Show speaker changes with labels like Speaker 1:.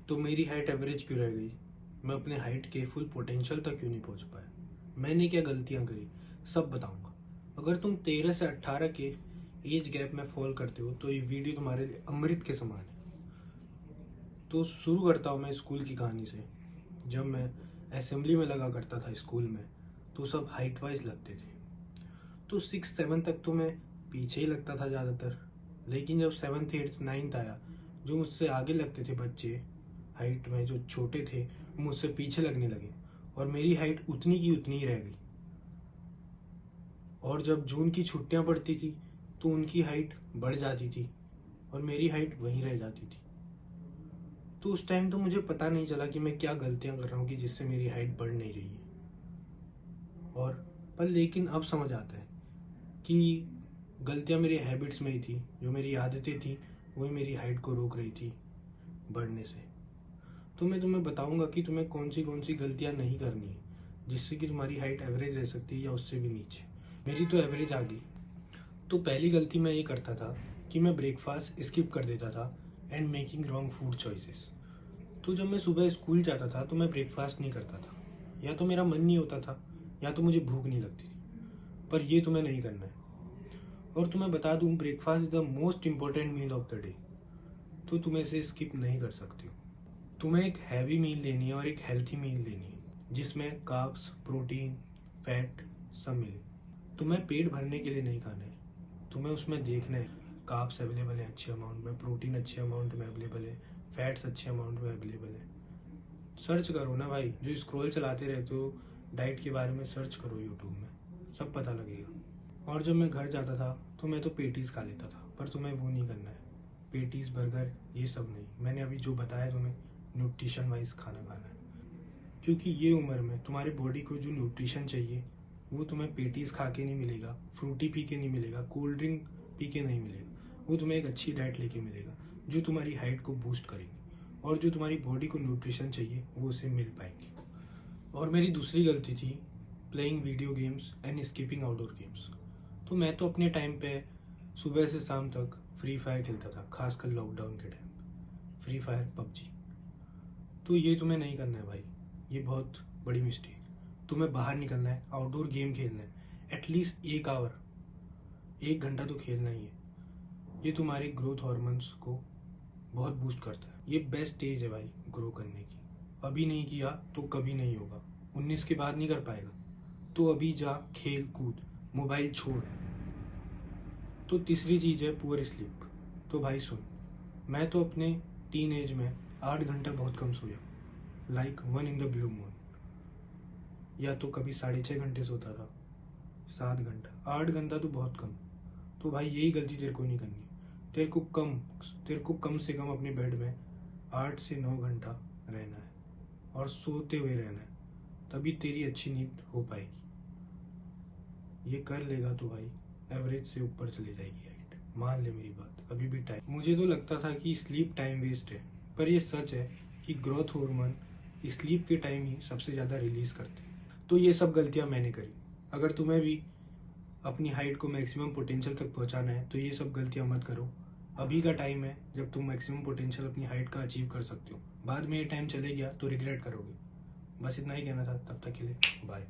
Speaker 1: तो मेरी height average क्यों रह गई? मैं अपने हाइट के फुल पोटेंशियल तक क्यों नहीं पहुंच पाया? मैंने क्या गलतियां करी? सब बताऊंगा। अगर तुम 13 से 18 के एज गैप में फॉल करते हो तो ये वीडियो तुम्हारे लिए अमृत के समान है। तो शुरू करता हूँ मैं स्कूल की कहानी से। जब मैं असेंबली में लगा करता था स्कूल में, तो सब हाइट वाइज लगते थे। तो 6-7 तक तो मैं पीछे ही लगता था ज़्यादातर। लेकिन जब 7th 8th 9th आया, जो मुझसे आगे लगते थे बच्चे हाइट में, जो छोटे थे, मुझसे पीछे लगने लगे और मेरी हाइट उतनी की उतनी ही रह गई। और जब जून की छुट्टियां पड़ती थी तो उनकी हाइट बढ़ जाती थी और मेरी हाइट वहीं रह जाती थी। तो उस टाइम तो मुझे पता नहीं चला कि मैं क्या गलतियां कर रहा हूँ कि जिससे मेरी हाइट बढ़ नहीं रही है। और पर लेकिन अब समझ आता है कि गलतियां मेरी हैबिट्स में ही थी। जो मेरी आदतें थी वही मेरी हाइट को रोक रही थी बढ़ने से। तो मैं तुम्हें बताऊंगा कि तुम्हें कौन सी गलतियां नहीं करनी है, जिससे कि तुम्हारी हाइट एवरेज रह सकती है या उससे भी नीचे। मेरी तो एवरेज आ गई। तो पहली गलती मैं ये करता था कि मैं ब्रेकफास्ट स्किप कर देता था and making wrong food choices. तो जब मैं सुबह स्कूल जाता था तो मैं ब्रेकफास्ट नहीं करता था। या तो मेरा मन नहीं होता था या तो मुझे भूख नहीं लगती थी। पर ये तुम्हें नहीं करना है। और तुम्हें बता दूं, breakfast is the most important meal of the day. तो तुम इसे स्किप नहीं कर सकते हो। तुम्हें एक हैवी मील लेनी है और एक हेल्थी मील लेनी है, जिसमें कार्ब्स, प्रोटीन, फैट सब मिले। तुम्हें पेट भरने के लिए नहीं खाना है, तुम्हें उसमें देखना है कार्ब्स अवेलेबल है अच्छे अमाउंट में, प्रोटीन अच्छे अमाउंट में अवेलेबल है, फैट्स अच्छे अमाउंट में अवेलेबल है। सर्च करो ना भाई, जो स्क्रॉल चलाते रहते हो डाइट के बारे में, सर्च करो यूट्यूब में, सब पता लगेगा। और जब मैं घर जाता था तो मैं तो पेटीज खा लेता था, पर तुम्हें वो नहीं करना है। पेटीज, बर्गर, ये सब नहीं। मैंने अभी जो बताया तुम्हें, न्यूट्रिशन वाइज खाना खाना है। क्योंकि ये उम्र में तुम्हारी बॉडी को जो न्यूट्रिशन चाहिए वो तुम्हें पेटीज खा के नहीं मिलेगा, फ्रूटी पी के नहीं मिलेगा, कोल्ड ड्रिंक पी के नहीं मिलेगा। वो तुम्हें एक अच्छी डाइट लेके मिलेगा जो तुम्हारी हाइट को बूस्ट करेगी और जो तुम्हारी बॉडी को न्यूट्रिशन चाहिए वो उसे मिल पाएंगे। और मेरी दूसरी गलती थी playing video games and skipping outdoor games. तो मैं तो अपने टाइम पे सुबह से शाम तक फ्री फायर खेलता था, खासकर लॉकडाउन के टाइम फ्री फायर, पबजी। तो ये तुम्हें नहीं करना है भाई, ये बहुत बड़ी मिस्टेक। तुम्हें बाहर निकलना है, आउटडोर गेम खेलना है, एटलीस्ट 1 आवर, 1 घंटा तो खेलना ही है। ये तुम्हारी ग्रोथ हॉर्मोन्स को बहुत बूस्ट करता है। ये बेस्ट स्टेज है भाई ग्रो करने की। अभी नहीं किया तो कभी नहीं होगा। 19 के बाद नहीं कर पाएगा, तो अभी जा, खेल कूद, मोबाइल छोड़। तो तीसरी चीज है पुअर स्लीप। तो भाई सुन, मैं तो अपने टीन एज में 8 घंटा बहुत कम सोया, like 1 in the blue moon. या तो कभी 6.5 घंटे सोता था, 7 घंटा, 8 घंटा तो बहुत कम। तो भाई यही गलती तेरे को नहीं करनी। तेरे को कम से कम अपने बेड में 8 से 9 घंटा रहना है और सोते हुए रहना है, तभी तेरी अच्छी नींद हो पाएगी। ये कर लेगा तो भाई एवरेज से ऊपर चले जाएगी हाइट, मान ले मेरी बात। अभी भी टाइम, मुझे तो लगता था कि स्लीप टाइम वेस्ट है, पर ये सच है कि ग्रोथ हार्मोन स्लीप के टाइम ही सबसे ज़्यादा रिलीज करते हैं। तो ये सब गलतियां मैंने करी। अगर तुम्हें भी अपनी हाइट को मैक्सिमम पोटेंशियल तक पहुंचाना है तो ये सब गलतियां मत करो। अभी का टाइम है जब तुम मैक्सिमम पोटेंशियल अपनी हाइट का अचीव कर सकते हो। बाद में ये टाइम चले गया तो रिग्रेट करोगे। बस इतना ही कहना था। तब तक के लिए बाय।